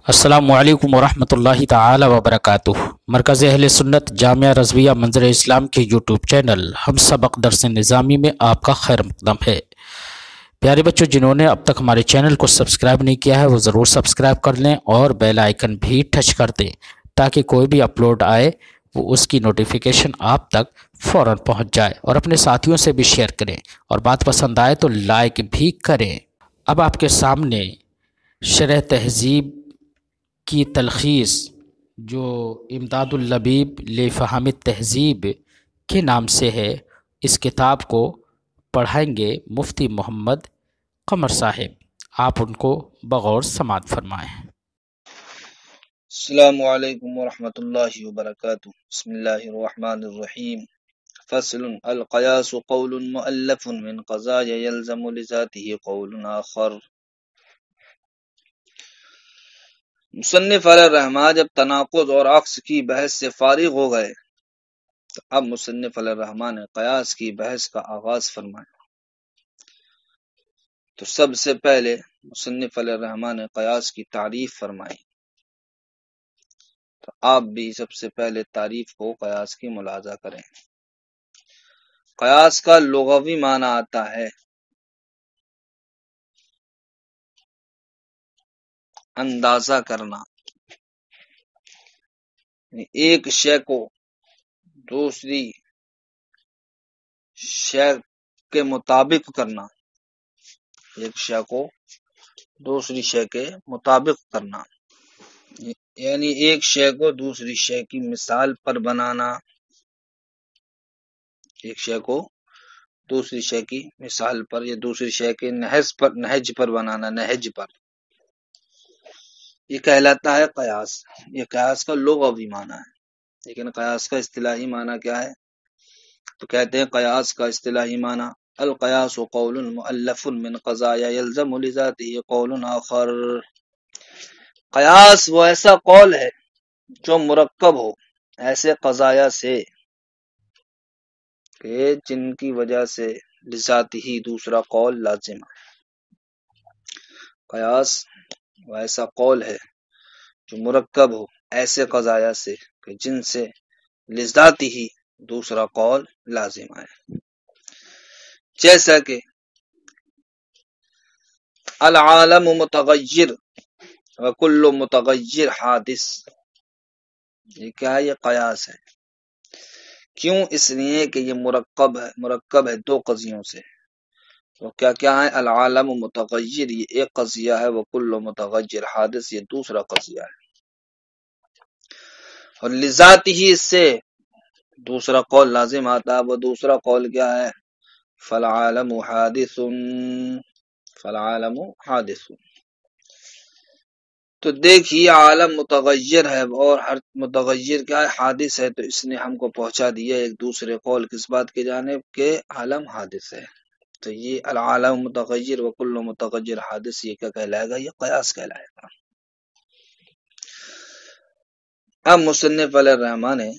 السلام علیکم ورحمۃ اللہ تعالی وبرکاتہ۔ مرکز اہل سنت جامعہ رضویہ منظر اسلام کے یوٹیوب چینل ہم سبق درس نظامی میں آپ کا خیر مقدم ہے۔ پیارے بچوں، جنہوں نے اب تک ہمارے چینل کو سبسکرائب نہیں کیا ہے وہ ضرور سبسکرائب کر لیں اور بیل آئیکن بھی ٹچ کر دیں تاکہ کوئی بھی اپلوڈ آئے وہ اس کی نوٹیفیکیشن آپ تک فوراً پہنچ جائے، اور اپنے ساتھیوں سے بھی شیئر کریں، اور بات پسند آئے تو لائک بھی کریں۔ اب آپ کے سامنے شرح تہذیب کی تلخیص جو امداد اللبیب لفہم التہذیب کے نام سے ہے، اس کتاب کو پڑھائیں گے مفتی محمد قمر صاحب۔ آپ ان کو بغور سماعت فرمائیں۔ السلام علیکم ورحمۃ اللہ وبرکاتہ۔ بسم اللہ الرحمن الرحیم۔ فصل القیاس قول مؤلف من قضایا یلزم لذاته قول آخر۔ مصنف علیہ الرحمٰن جب تناقض اور عکس کی بحث سے فارغ ہو گئے تو اب مصنف علیہ الرحمٰن نے قیاس کی بحث کا آغاز فرمایا۔ تو سب سے پہلے مصنف علیہ الرحمٰن نے قیاس کی تعریف فرمائی، تو آپ بھی سب سے پہلے تعریف کو قیاس کی ملاحظہ کریں۔ قیاس کا لغوی معنی آتا ہے اندازہ کرنا، ایک شے کو دوسری شے کے مطابق کرنا، ایک شے کو دوسری شے کے مطابق کرنا، یعنی ایک شے کو دوسری شے کی مثال پر بنانا، ایک شے کو دوسری شے کی مثال پر یا دوسری شے کے نہج پر بنانا، نہج پر، یہ کہلاتا ہے قیاس۔ یہ قیاس کا لغوی معنی ہے، لیکن قیاس کا اصطلاحی معنی کیا ہے؟ تو کہتے ہیں قیاس کا اصطلاحی معنی القیاس قول مؤلف من قضایا یلزم لذاته قول آخر۔ قیاس وہ ایسا قول ہے جو مرکب ہو ایسے قضایا سے کہ جن کی وجہ سے لذاتی ہی دوسرا قول لازم ہے۔ قیاس وہ ایسا قول ہے جو مرکب ہو ایسے قضایا سے کہ جن سے لذاتی ہی دوسرا قول لازم ہے، جیسا کہ العالم متغیر وکل متغیر حادث۔ یہ کیا ہے؟ یہ قیاس ہے۔ کیوں؟ اس لیے کہ یہ مرکب ہے دو قضیوں سے۔ وہ کیا کیا ہے؟ العالم متغیر یہ ایک قضیہ ہے، وکل متغیر حادث یہ دوسرا قضیہ ہے، اور لذاتی ہی اس سے دوسرا قول لازم آتا ہے۔ وہ دوسرا قول کیا ہے؟ فالعالم حادث، فالعالم حادث۔ تو دیکھیے عالم متغیر ہے اور ہر متغیر کیا ہے؟ حادث ہے، تو اس نے ہم کو پہنچا دیا ایک دوسرے قول کس بات کی جانب کہ عالم حادث ہے۔ تو یہ العالم متغیر وکل متغیر حادث یہ کیا کہلائے گا؟ یہ قیاس کہلائے گا۔ اب مصنف علیہ الرحمٰن نے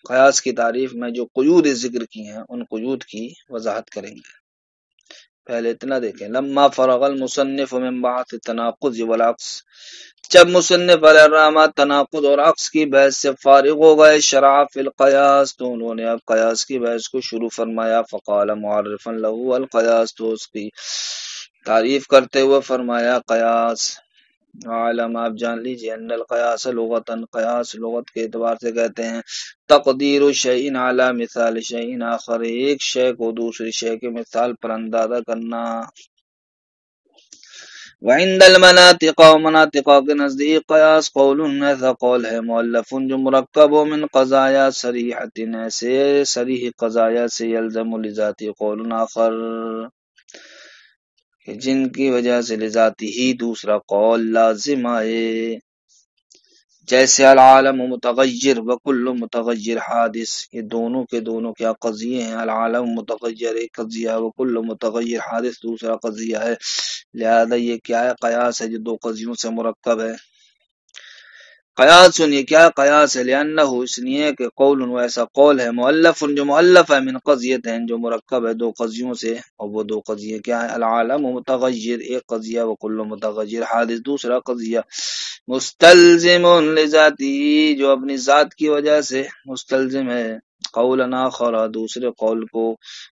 قیاس کی تعریف میں جو قیود ذکر کی ہیں ان قیود کی وضاحت کریں گے۔ پہلے اتنا دیکھیں، لما فرغ المصنف من بحث التناقض والعکس، جب مصنف علیہ الرحمٰن تناقض اور عکس کی بحث سے فارغ ہو گئے، شرع فی القیاس تو انہوں نے اب قیاس کی بحث کو شروع فرمایا۔ فقال معرفا له القیاس، تو اس کی تعریف کرتے ہوئے فرمایا قیاس عالم آپ جان لیجئے ان القیاس لغتاً، قیاس لغت کے اعتبار سے کہتے ہیں تقدیر شیء علی مثال شیء آخر، ایک شے کو دوسری شے کے مثال پر اندازہ کرنا۔ وعند المناطق و مناطق کے نزدیک قیاس قول ایسا قول ہے مؤلف جو مرکب ہو من قضایا صریحۃ ایسے صریح قضایا سے یلزم لذاتی قول آخر جن کی وجہ سے لذاتی ہی دوسرا قول لازم آئے، جیسے العالم متغیر وکل متغیر حادث، یہ دونوں کے دونوں کیا قضیے ہیں؟ العالم متغیر ایک قضیہ ہے، وکل متغیر حادث دوسرا قضیہ ہے، لہذا یہ کیا ہے؟ قیاس ہے جو دو قضیوں سے مرکب ہے۔ قیاس یہ کیا قیاس ہے؟ لأنہ اس لیے کہ قول ایسا قول ہے مؤلف جو مؤلف ہے من قضیت ہیں جو مرکب ہے دو قضیوں سے، اور وہ دو قضیے کیا ہے؟ العالم متغیر ایک قضیہ، وکل متغیر حادث دوسرا قضیہ، مستلزم لذاتی، جو اپنی ذات کی وجہ سے مستلزم ہے، قولا آخر، دوسرے قول کو،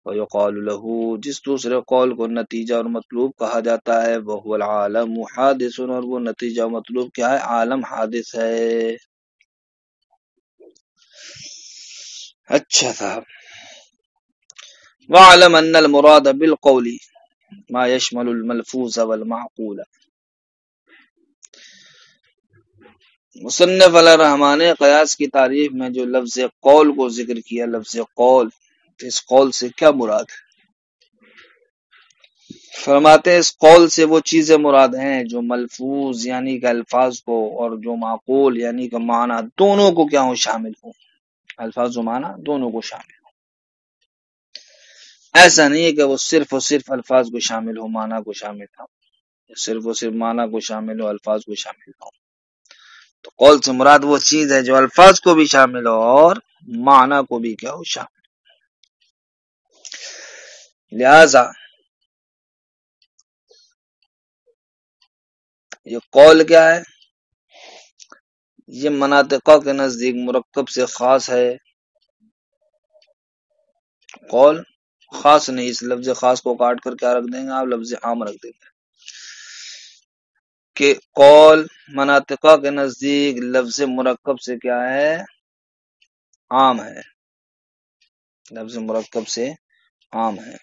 ویقال له، جس دوسرے قول کو نتیجہ اور مطلوب کہا جاتا ہے، وهو العالم حادث، اور وہ نتیجہ اور مطلوب کیا ہے؟ عالم حادث ہے۔ اچھا صاحب، وَاعْلَمْ أَنَّ الْمُرَادَ بِالْقَوْلِ مَا يَشْمَلُ الْمَلْفُوظَ وَالْمَعْقُولَ۔ مصنف علیہ الرحمٰن نے قیاس کی تعریف میں جو لفظ قول کو ذکر کیا، لفظ قول، اس قول سے کیا مراد ہے؟ فرماتے ہیں اس قول سے وہ چیزیں مراد ہیں جو ملفوظ یعنی کہ الفاظ کو، اور جو معقول یعنی کہ معنی، دونوں کو کیا ہوں؟ شامل ہوں۔ الفاظ و معنی دونوں کو شامل ہوں۔ ایسا نہیں ہے کہ وہ صرف اور صرف الفاظ کو شامل ہو، معنی کو شامل ہو، صرف اور صرف معنی کو شامل ہو، الفاظ کو شامل ہو۔ تو قول سے مراد وہ چیز ہے جو الفاظ کو بھی شامل ہو اور معنی کو بھی کیا ہو؟ شامل۔ لہذا یہ قول کیا ہے؟ یہ مناطقہ کے نزدیک مرکب سے خاص ہے۔ قول خاص نہیں، اس لفظ خاص کو کاٹ کر کیا رکھ دیں گے آپ؟ لفظ عام رکھ دیں گے کہ قول مناطقہ کے نزدیک لفظ مرکب سے کیا ہے؟ عام ہے، لفظ مرکب سے عام ہے،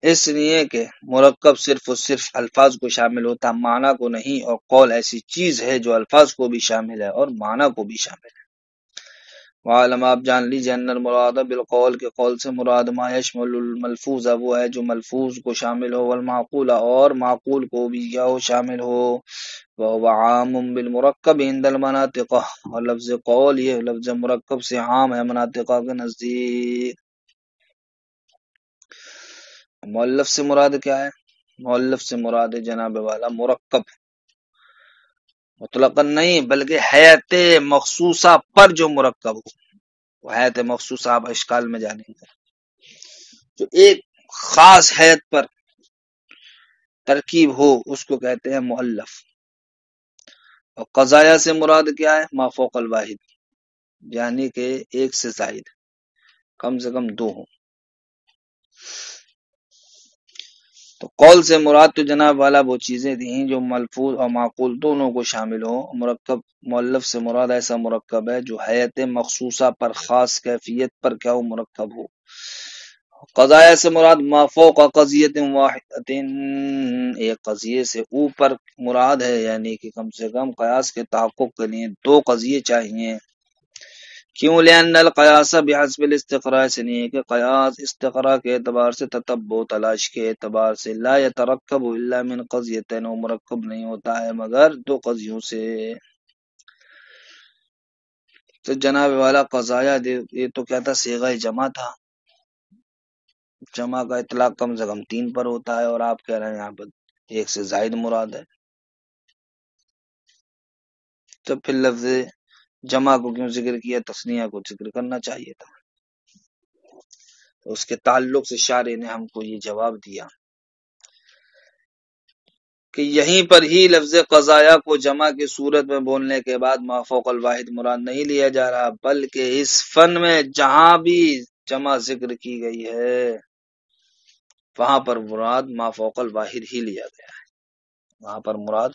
اس لیے کہ مرکب صرف اور صرف الفاظ کو شامل ہوتا، معنی کو نہیں، اور قول ایسی چیز ہے جو الفاظ کو بھی شامل ہے اور معنی کو بھی شامل ہے۔ وعلم، آپ جان لیجئے، ان المراد بالقول کے قول سے مراد ما یشمل الملفوظ، وہ ہے جو ملفوظ کو شامل ہو، والمعقول، اور معقول کو بھی کیا ہو؟ شامل ہو۔ وهو عام بالمرکب عند المناطق، اور لفظ قول یہ لفظ مرکب سے عام ہے مناطقہ کے نزدیک۔ مؤلف سے مراد کیا ہے؟ مؤلف سے مراد جناب والا مرکب، مطلقاً نہیں بلکہ حیات مخصوصہ پر جو مرکب ہو، وہ حیات مخصوصہ آپ اشکال میں جانیں گے، جو ایک خاص حیات پر ترکیب ہو اس کو کہتے ہیں مؤلف۔ اور قضایا سے مراد کیا ہے؟ ما فوق الواحد، یعنی کہ ایک سے زائد، کم سے کم دو ہوں۔ تو قول سے مراد تو جناب والا وہ چیزیں تھیں جو ملفوظ اور معقول دونوں کو شامل ہو۔ مرکب، مؤلف سے مراد ایسا مرکب ہے جو حیات مخصوصہ پر، خاص کیفیت پر کیا ہو؟ مرکب ہو۔ قضایا سے مراد ما فوق قضیت واحدۃ، ایک قضیے سے اوپر مراد ہے، یعنی کہ کم سے کم قیاس کے تحقق کے لیے دو قضیے چاہیے۔ کیوں؟ لأن القیاس بحسب الاستقراء، سے نہیں ہے کہ قیاس استقراء کے اعتبار سے، تتبع تلاش کے اعتبار سے، لا یترکب الا من قضیتین، وہ مرکب نہیں ہوتا ہے مگر دو قضیوں سے۔ تو جناب والا قضایا یہ تو کیا تھا؟ صیغہ جمع تھا، جمع کا اطلاق کم سے کم 3 پر ہوتا ہے، اور آپ کہہ رہے ہیں یہاں پر ایک سے زائد مراد ہے، تو پھر لفظ جمع کو کیوں ذکر کیا؟ تثنیہ کو ذکر کرنا چاہیے تھا۔ تو اس کے تعلق سے شارح نے ہم کو یہ جواب دیا کہ یہیں پر ہی لفظ قضایا کو جمع کی صورت میں بولنے کے بعد ما فوق الواحد مراد نہیں لیا جا رہا، بلکہ اس فن میں جہاں بھی جمع ذکر کی گئی ہے وہاں پر مراد ما فوق الواحد ہی لیا گیا ہے، وہاں پر مراد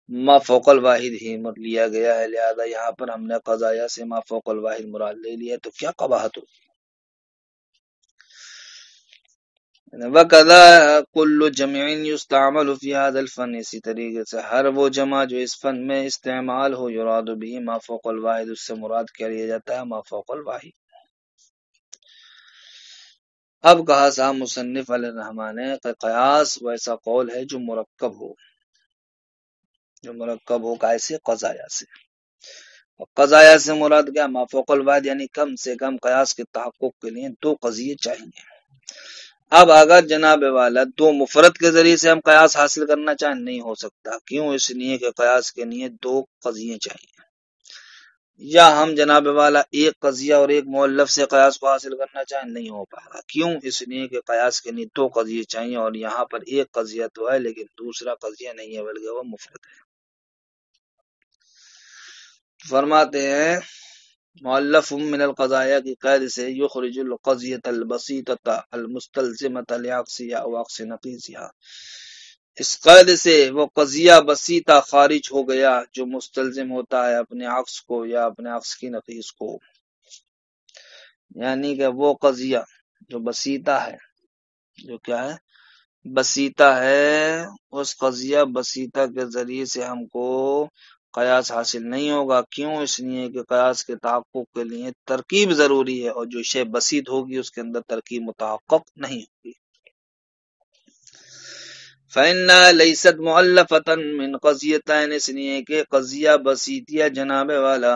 ما فوق الواحد ہی لیا گیا ہے، لہذا یہاں پر ہم نے قضایا سے ما فوق الواحد مراد لے لیا، تو کیا قباحت ہوگی؟ وَكَذَا كُلُّ جَمْعٍ يُسْتَعْمَلُ فِي هَذَا الْفَنِّ، اسی طریقے سے ہر وہ جمع جو اس فن میں استعمال ہو، یراد به ما فوق الواحد، اس سے مراد کیا لیا جاتا ہے؟ ما فوق الواحد۔ اب کہا صاحب مصنف علیہ الرحمٰن نے کہ قیاس ویسا قول ہے جو مرکب ہو، جو مرکب ہو کیسے؟ قضایا سے۔ اور قضایا سے مراد کیا؟ ما فوق الواحد، یعنی کم سے کم قیاس کے تحقق کے لیے دو قضیے چاہیے۔ اب اگر جناب والا دو مفرد کے ذریعے سے ہم قیاس حاصل کرنا چاہیں، نہیں ہو سکتا۔ کیوں؟ اس لیے کہ قیاس کے لیے دو قضیے چاہیے، یا ہم جناب والا ایک قضیہ اور ایک مؤلف سے قیاس کو حاصل کرنا چاہیں، نہیں ہو پائے گا۔ کیوں؟ اس لیے کہ قیاس کے لیے دو قضیے چاہیے، اور یہاں پر ایک قضیہ تو ہے لیکن دوسرا قضیہ نہیں ہے بلکہ وہ مفرد ہے۔ فرماتے ہیں مؤلف من القضایا کی قید سے یخرج القضیۃ البسیطۃ المستلزمۃ لعکسها او عکس نقیضها، اس قید سے وہ قضیہ بسیطہ خارج ہو گیا جو مستلزم ہوتا ہے اپنے عکس کو یا اپنے عکس کی نقیض کو، یعنی کہ وہ قضیہ جو بسیطہ ہے، جو کیا ہے؟ بسیطہ ہے، اس قضیہ بسیطہ کے ذریعے سے ہم کو قیاس حاصل نہیں ہوگا۔ کیوں؟ اس لیے کہ قیاس کے تحقق کے لیے ترکیب ضروری ہے، اور جو شے بسیط ہوگی اس کے اندر ترکیب متحقق نہیں ہوگی۔ فَإِنَّهَا لَيْسَتْ مُؤَلَّفَةً مِنْ قَضِيَّتَيْنِ، اس لیے کہ قضیہ بسیطیہ جناب والا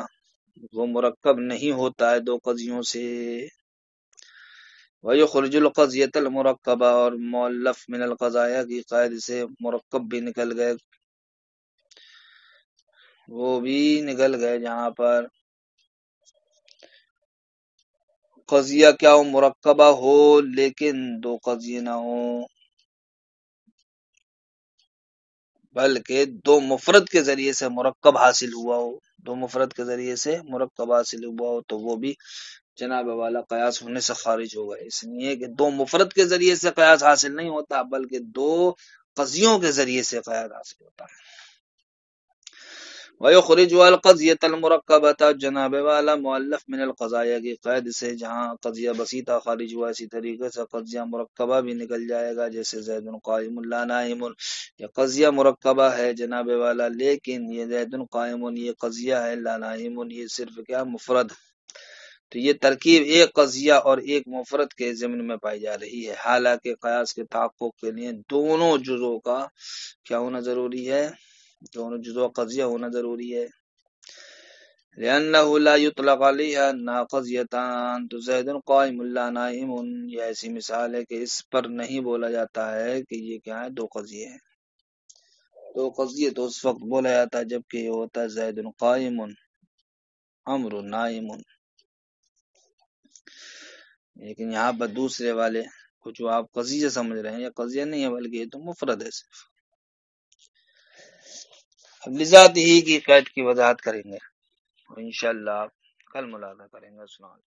وہ مرکب نہیں ہوتا ہے دو قضیوں سے۔ وَيُخْرِجُ الْقَضِيَّةَ الْمُرَكَّبَةَ، اور مؤلف من القضایا کی قید سے مرکب بھی نکل گئے، وہ بھی نکل گئے جہاں پر قضیہ کیا ہو؟ مرکبہ ہو لیکن دو قضیے نہ ہو، بلکہ دو مفرد کے ذریعے سے مرکب حاصل ہوا ہو، دو مفرد کے ذریعے سے مرکب حاصل ہوا ہو تو وہ بھی جناب والا قیاس ہونے سے خارج ہوگا۔ اس لیے کہ دو مفرد کے ذریعے سے قیاس حاصل نہیں ہوتا بلکہ دو قضیوں کے ذریعے سے قیاس حاصل ہوتا ہے۔ وَيُخْرِجُ الْقَضِيَّةَ الْمُرَكَّبَةَ، جناب والا مؤلف من القضایا کی قید سے جہاں قضیہ بسیطہ خارج ہوا، اسی طریقے سے قضیہ مرکبہ بھی نکل جائے گا، جیسے زید قائم لا نائم، یہ قضیہ مرکبہ ہے جناب والا، لیکن یہ زید قائم یہ قضیہ ہے، لا نائم یہ صرف کیا؟ مفرد۔ تو یہ ترکیب ایک قضیہ اور ایک مفرد کے ضمن میں پائی جا رہی ہے، حالانکہ قیاس کے تحقق کے لیے دونوں جزوں کا کیا ہونا ضروری ہے؟ دونوں جزو قضیہ ہونا ضروری ہے۔ لأنه لا يطلق عليها انها قضیتان، تو زید قائم لا نائم یہ ایسی مثال ہے کہ اس پر نہیں بولا جاتا ہے کہ یہ کیا ہے؟ دو قضیے ہیں۔ دو قضیے تو اس وقت بولا جاتا ہے جبکہ یہ ہوتا ہے زید قائم عمر نائم، لیکن یہاں پر دوسرے والے کو جو آپ قضیہ سمجھ رہے ہیں، یہ قضیہ نہیں ہے بلکہ یہ تو مفرد ہے صرف۔ اب لذات ہی کی قید کی وضاحت کریں گے، انشاءاللہ کل ملاقات کریں گے۔ السلام علیکم۔